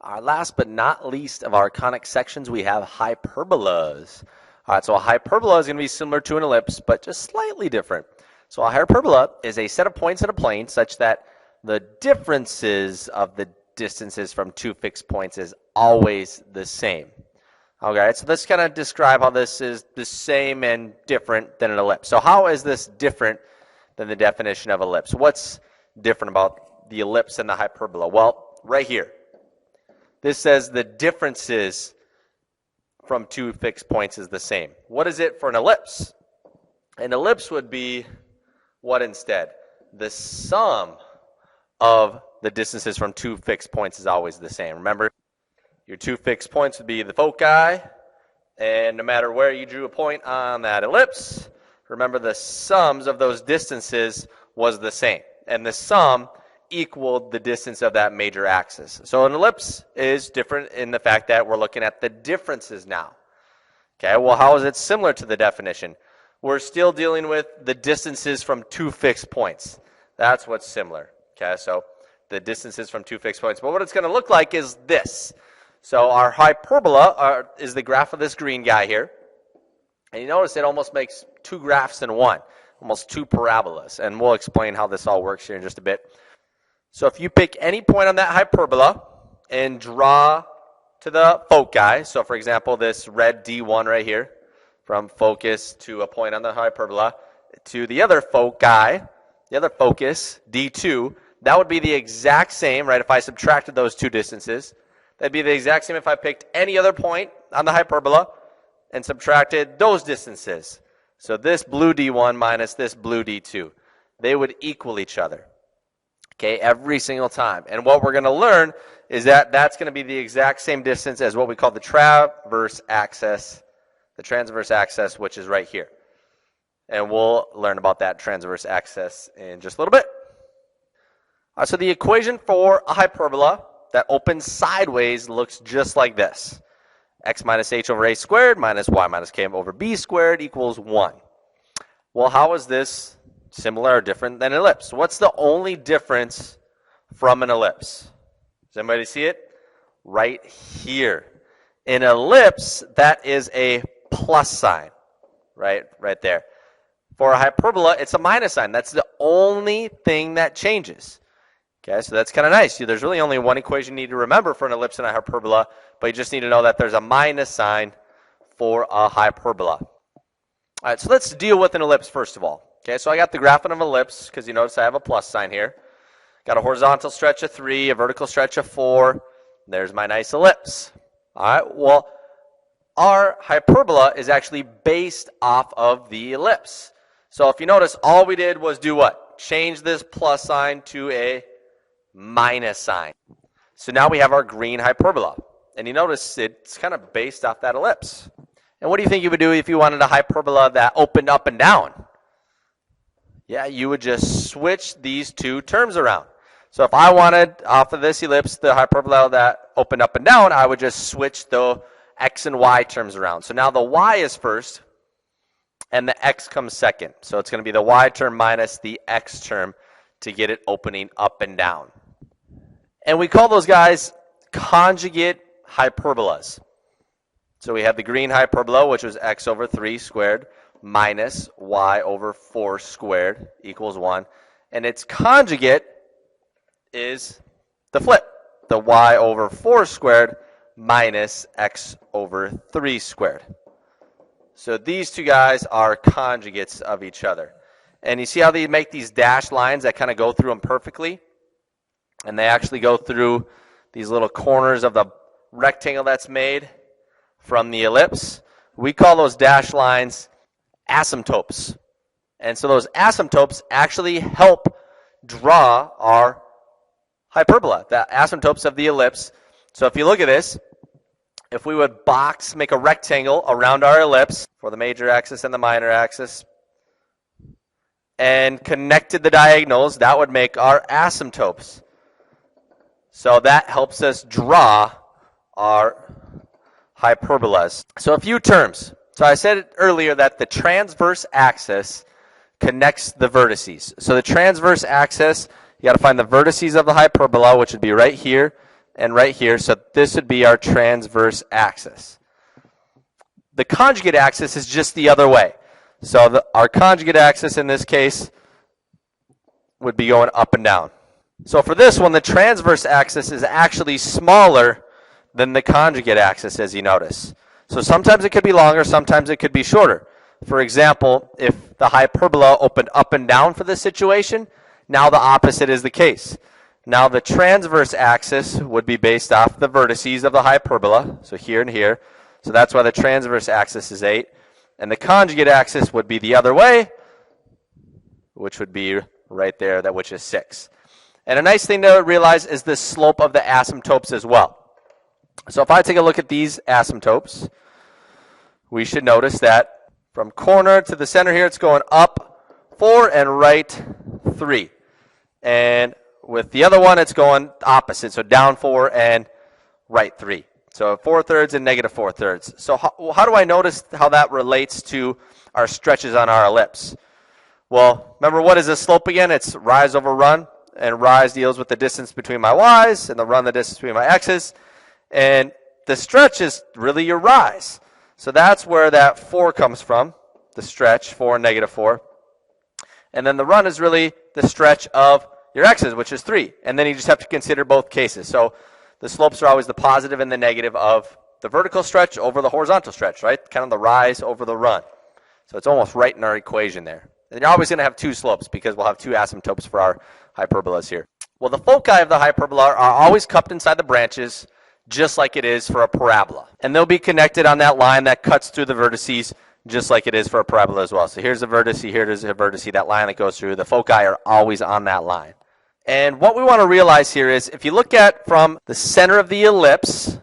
Our last but not least of our conic sections, we have hyperbolas. All right, so a hyperbola is going to be similar to an ellipse, but just slightly different. So a hyperbola is a set of points in a plane such that the differences of the distances from two fixed points is always the same. Okay, so let's kind of describe how this is the same and different than an ellipse. So how is this different than the definition of ellipse? What's different about the ellipse and the hyperbola? Well, right here. This says the differences from two fixed points is the same. What is it for an ellipse? An ellipse would be what instead? The sum of the distances from two fixed points is always the same. Remember, your two fixed points would be the foci, and no matter where you drew a point on that ellipse, remember the sums of those distances was the same. And the sum equaled the distance of that major axis. So an ellipse is different in the fact that we're looking at the differences now. Okay, well, how is it similar to the definition? We're still dealing with the distances from two fixed points. That's what's similar. Okay, so the distances from two fixed points. But what it's going to look like is this. So our hyperbola is the graph of this green guy here. And you notice it almost makes two graphs in one, almost two parabolas. And we'll explain how this all works here in just a bit. So if you pick any point on that hyperbola and draw to the foci, so for example, this red D1 right here, from focus to a point on the hyperbola to the other foci, the other focus, D2, that would be the exact same, right, if I subtracted those two distances. That'd be the exact same if I picked any other point on the hyperbola and subtracted those distances. So this blue D1 minus this blue D2, they would equal each other. Okay, every single time. And what we're going to learn is that that's going to be the exact same distance as what we call the transverse axis, which is right here. And we'll learn about that transverse axis in just a little bit. So the equation for a hyperbola that opens sideways looks just like this. X minus h over a squared minus y minus k over b squared equals 1. Well, how is this similar or different than an ellipse? What's the only difference from an ellipse? Does anybody see it? Right here. In an ellipse, that is a plus sign, right there. For a hyperbola, it's a minus sign. That's the only thing that changes. Okay, so that's kind of nice. There's really only one equation you need to remember for an ellipse and a hyperbola, but you just need to know that there's a minus sign for a hyperbola. All right, so let's deal with an ellipse first of all. Okay, so I got the graph of an ellipse because you notice I have a plus sign here. Got a horizontal stretch of 3, a vertical stretch of 4. There's my nice ellipse. All right, well, our hyperbola is actually based off of the ellipse. So if you notice, all we did was do what? Change this plus sign to a minus sign. So now we have our green hyperbola. And you notice it's kind of based off that ellipse. And what do you think you would do if you wanted a hyperbola that opened up and down? Yeah, you would just switch these two terms around. So if I wanted, off of this ellipse, the hyperbola that opened up and down, I would just switch the x and y terms around. So now the y is first, and the x comes second. So it's going to be the y term minus the x term to get it opening up and down. And we call those guys conjugate hyperbolas. So we have the green hyperbola, which was x over 3 squared, minus y over 4 squared equals 1. And its conjugate is the flip, the y over 4 squared minus x over 3 squared. So these two guys are conjugates of each other. And you see how they make these dashed lines that kind of go through them perfectly? And they actually go through these little corners of the rectangle that's made from the ellipse. We call those dashed lines asymptotes. And so those asymptotes actually help draw our hyperbola, the asymptotes of the ellipse. So if you look at this, if we would make a rectangle around our ellipse for the major axis and the minor axis, and connected the diagonals, that would make our asymptotes. So that helps us draw our hyperbolas. So a few terms. So I said earlier that the transverse axis connects the vertices. So the transverse axis, you got to find the vertices of the hyperbola, which would be right here, and right here. So this would be our transverse axis. The conjugate axis is just the other way. So our conjugate axis in this case would be going up and down. So for this one, the transverse axis is actually smaller than the conjugate axis, as you notice. So sometimes it could be longer, sometimes it could be shorter. For example, if the hyperbola opened up and down for this situation, now the opposite is the case. Now the transverse axis would be based off the vertices of the hyperbola, so here and here. So that's why the transverse axis is 8. And the conjugate axis would be the other way, which would be right there, which is 6. And a nice thing to realize is the slope of the asymptotes as well. So if I take a look at these asymptotes, we should notice that from corner to the center here, it's going up 4 and right 3. And with the other one, it's going opposite, so down 4 and right 3. So 4/3 and negative 4/3. So how do I notice how that relates to our stretches on our ellipse? Well, remember, what is the slope again? It's rise over run, and rise deals with the distance between my y's, and the run the distance between my x's. And the stretch is really your rise. So that's where that 4 comes from, the stretch, 4 and negative 4. And then the run is really the stretch of your x's, which is 3. And then you just have to consider both cases. So the slopes are always the positive and the negative of the vertical stretch over the horizontal stretch, right? Kind of the rise over the run. So it's almost right in our equation there. And you're always going to have 2 slopes because we'll have 2 asymptotes for our hyperbolas here. Well, the foci of the hyperbola are always cupped inside the branches, just like it is for a parabola. And they'll be connected on that line that cuts through the vertices, just like it is for a parabola as well. So here's a vertex, here's a vertex, that line that goes through. The foci are always on that line. And what we want to realize here is if you look at from the center of the ellipse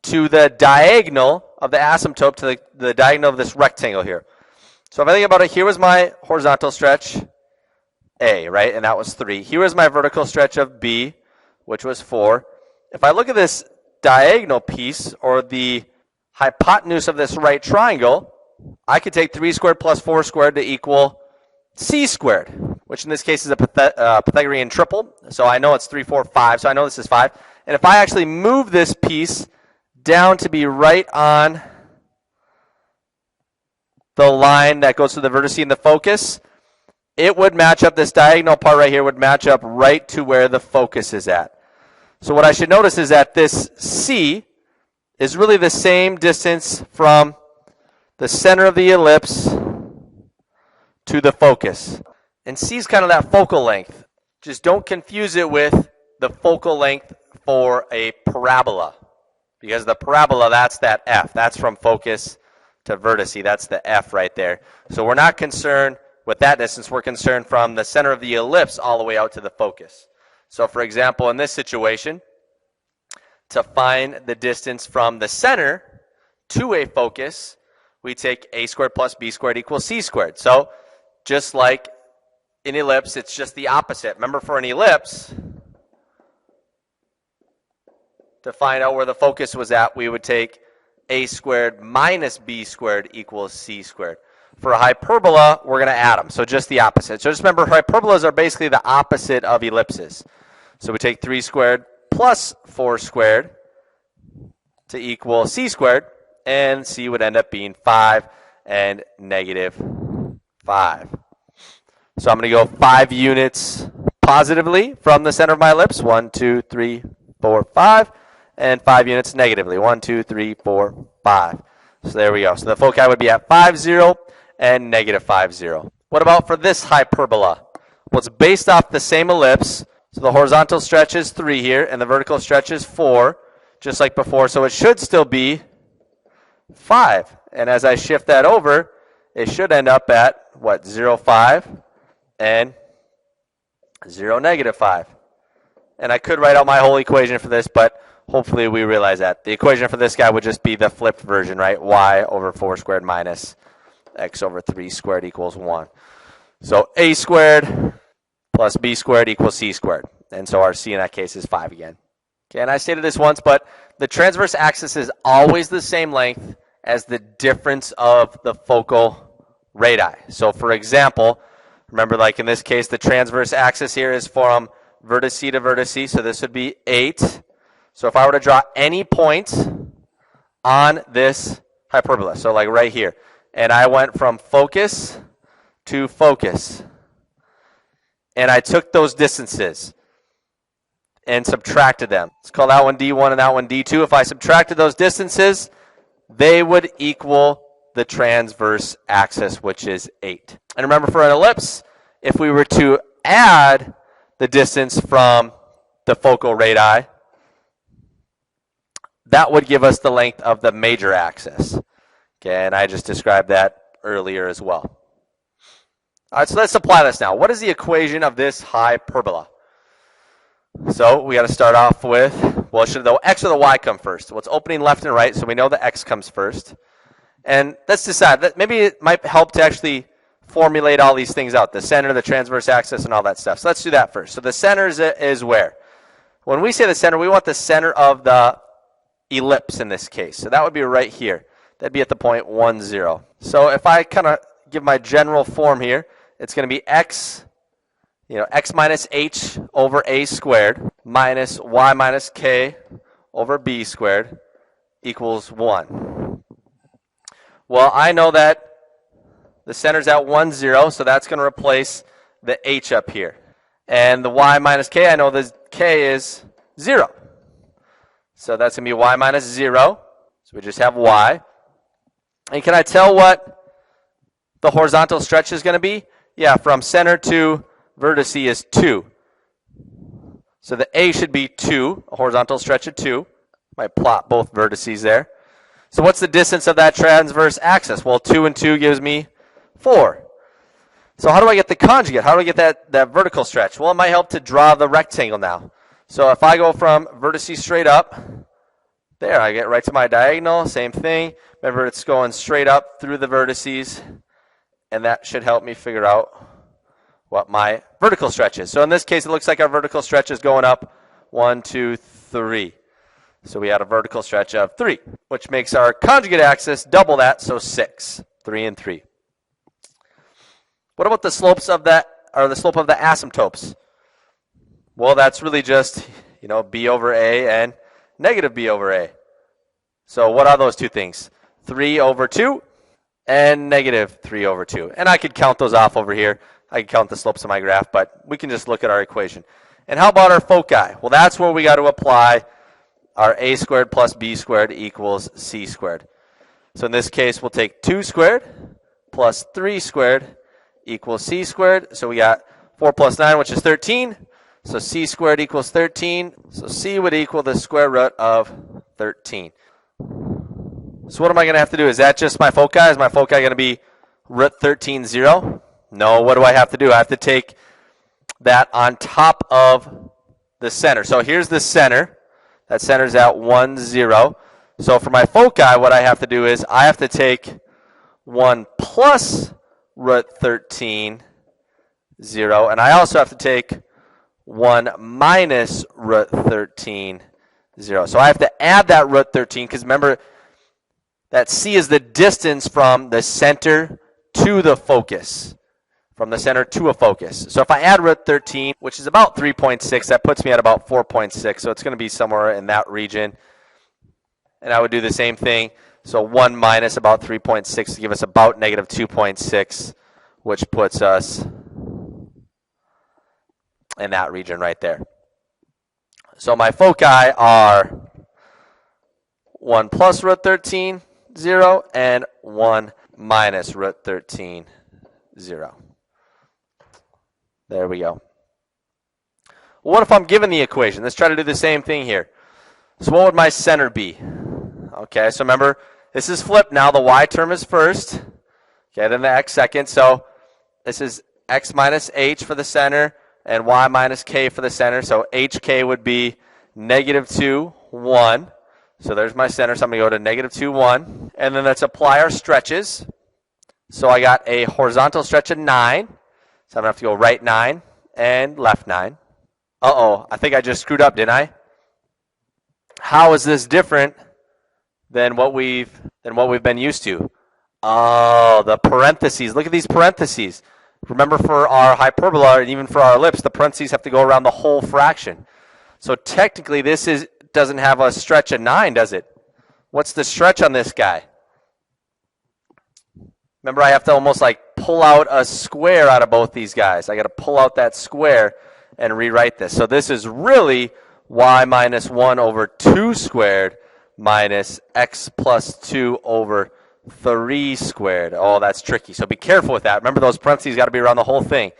to the diagonal of the asymptote to the diagonal of this rectangle here. So if I think about it, here was my horizontal stretch, A, right? And that was 3. Here was my vertical stretch of B, which was 4. If I look at this diagonal piece, or the hypotenuse of this right triangle, I could take 3 squared plus 4 squared to equal c squared, which in this case is a Pythagorean triple. So I know it's 3, 4, 5. So I know this is 5. And if I actually move this piece down to be right on the line that goes to the vertice and the focus, it would match up, this diagonal part right here would match up right to where the focus is at. So what I should notice is that this C is really the same distance from the center of the ellipse to the focus. And C is kind of that focal length. Just don't confuse it with the focal length for a parabola, because the parabola, that's that F. That's from focus to vertice. That's the F right there. So we're not concerned with that distance. We're concerned from the center of the ellipse all the way out to the focus. So for example, in this situation, to find the distance from the center to a focus, we take a squared plus b squared equals c squared. So just like in ellipse, it's just the opposite. Remember, for an ellipse, to find out where the focus was at, we would take a squared minus b squared equals c squared. For a hyperbola, we're going to add them, so just the opposite. So just remember, hyperbolas are basically the opposite of ellipses. So we take 3 squared plus 4 squared to equal c squared, and c would end up being 5 and negative 5. So I'm going to go 5 units positively from the center of my ellipse. 1, 2, 3, 4, 5. And 5 units negatively. 1, 2, 3, 4, 5. So there we go. So the foci would be at 5, 0 and negative 5, 0. What about for this hyperbola? Well, it's based off the same ellipse. So the horizontal stretch is 3 here, and the vertical stretch is 4, just like before. So it should still be 5. And as I shift that over, it should end up at, what, 0, 5 and 0, negative 5. And I could write out my whole equation for this, but hopefully we realize that. The equation for this guy would just be the flipped version, right? Y over 4 squared minus x over 3 squared equals 1. So a squared plus b squared equals c squared. And so our c in that case is 5 again. Okay, and I stated this once, but the transverse axis is always the same length as the difference of the focal radii. So for example, remember, like in this case, the transverse axis here is from vertice to vertice, so this would be 8. So if I were to draw any point on this hyperbola, so like right here, and I went from focus to focus, and I took those distances and subtracted them. Let's call that one D1 and that one D2. If I subtracted those distances, they would equal the transverse axis, which is 8. And remember, for an ellipse, if we were to add the distance from the focal radii, that would give us the length of the major axis. Okay, and I just described that earlier as well. All right, so let's apply this now. What is the equation of this hyperbola? So we got to start off with, well, should the x or the y come first? Well, it's opening left and right, so we know the x comes first. And let's decide that maybe it might help to actually formulate all these things out, the center, the transverse axis, and all that stuff. So let's do that first. So the center is where? When we say the center, we want the center of the ellipse in this case. So that would be right here. That'd be at the point 1, 0. So if I kind of give my general form here, it's going to be x, x minus h over a squared minus y minus k over b squared equals 1. Well, I know that the center's at 1, 0, so that's going to replace the h up here. And the y minus k, I know the k is 0. So that's going to be y minus 0. So we just have y. And can I tell what the horizontal stretch is going to be? Yeah, from center to vertice is 2. So the a should be 2, a horizontal stretch of 2. Might plot both vertices there. So what's the distance of that transverse axis? Well, 2 and 2 gives me 4. So how do I get the conjugate? How do I get that vertical stretch? Well, it might help to draw the rectangle now. So if I go from vertice straight up, there, I get right to my diagonal, same thing. Remember, it's going straight up through the vertices, and that should help me figure out what my vertical stretch is. So in this case, it looks like our vertical stretch is going up 1, 2, 3. So we had a vertical stretch of 3, which makes our conjugate axis double that, so 6, 3 and 3. What about the slopes of that, or the slope of the asymptotes? Well, that's really just, b over a and negative b over a. So what are those two things? 3 over 2 and negative 3 over 2. And I could count those off over here. I could count the slopes of my graph, but we can just look at our equation. And how about our foci? Well, that's where we got to apply our a squared plus b squared equals c squared. So in this case, we'll take 2 squared plus 3 squared equals c squared. So we got 4 plus 9, which is 13. So c squared equals 13. So c would equal the square root of 13. So what am I going to have to do? Is that just my foci? Is my foci going to be root 13, 0? No, what do I have to do? I have to take that on top of the center. So here's the center. That center's at 1, 0. So for my foci, what I have to do is I have to take 1 plus root 13, 0. And I also have to take 1 minus root 13, 0. So I have to add that root 13, because remember, that c is the distance from the center to the focus. From the center to a focus. So if I add root 13, which is about 3.6, that puts me at about 4.6. So it's going to be somewhere in that region. And I would do the same thing. So 1 minus about 3.6 to give us about negative 2.6, which puts us in that region right there. So my foci are 1 plus root 13, 0, and 1 minus root 13, 0. There we go. What if I'm given the equation? Let's try to do the same thing here. So what would my center be? Okay, so remember, this is flipped now. The y term is first. Okay, then the x second. So this is x minus h for the center and y minus k for the center. So hk would be negative 2, 1. So there's my center. So I'm going to go to negative 2, 1. And then let's apply our stretches. So I got a horizontal stretch of 9. So I'm going to have to go right 9 and left 9. Uh-oh, I think I just screwed up, didn't I? How is this different than what we've been used to? Oh, the parentheses. Look at these parentheses. Remember, for our hyperbola, and even for our ellipse, the parentheses have to go around the whole fraction. So technically, this doesn't have a stretch of 9, does it? What's the stretch on this guy? Remember, I have to almost like pull out a square out of both these guys. I got to pull out that square and rewrite this. So this is really y minus 1 over 2 squared minus x plus 2 over 3 squared. Oh, that's tricky. So be careful with that. Remember, those parentheses got to be around the whole thing.